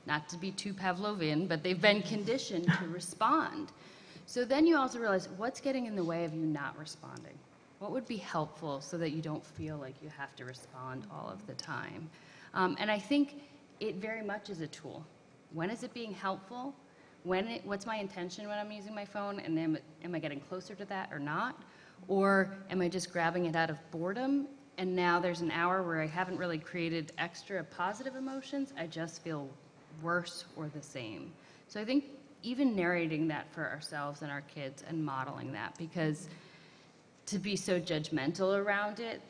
not to be too Pavlovian, but they've been conditioned to respond. So then you also realize what's getting in the way of you not responding? What would be helpful so that you don't feel like you have to respond all of the time? And I think it very much is a tool. When is it being helpful? What's my intention when I'm using my phone, and am I getting closer to that or not? Or am I just grabbing it out of boredom, and now there's an hour where I haven't really created extra positive emotions, I just feel worse or the same. So I think even narrating that for ourselves and our kids and modeling that, because to be so judgmental around it,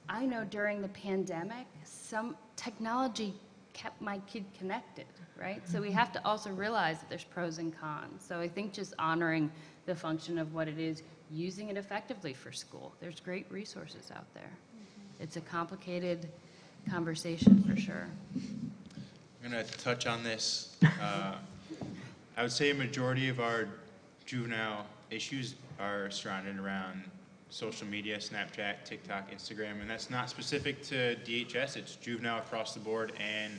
I know during the pandemic, some technology kept my kid connected, right? So we have to also realize that there's pros and cons. So I think just honoring the function of what it is, using it effectively for school. There's great resources out there. It's a complicated conversation for sure. I'm going to touch on this. I would say a majority of our juvenile issues are surrounded around social media, Snapchat, TikTok, Instagram, and that's not specific to DHS. It's juvenile across the board and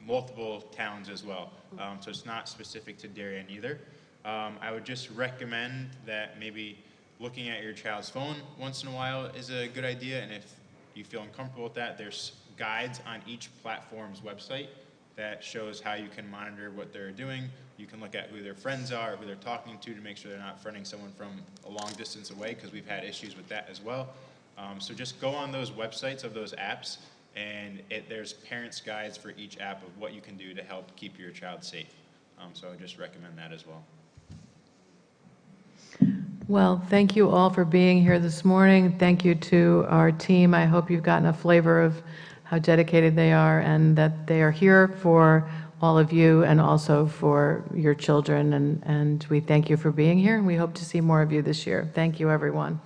multiple towns as well. So it's not specific to Darien either. I would just recommend that maybe looking at your child's phone once in a while is a good idea, and if you feel uncomfortable with that, there's guides on each platform's website that shows how you can monitor what they're doing. You can look at who their friends are, who they're talking to make sure they're not friending someone from a long distance away, because we've had issues with that as well. So just go on those websites of those apps, and there's parents' guides for each app of what you can do to help keep your child safe. So I would just recommend that as well. Well, thank you all for being here this morning. Thank you to our team. I hope you've gotten a flavor of how dedicated they are and that they are here for all of you and also for your children. And we thank you for being here, and we hope to see more of you this year. Thank you, everyone.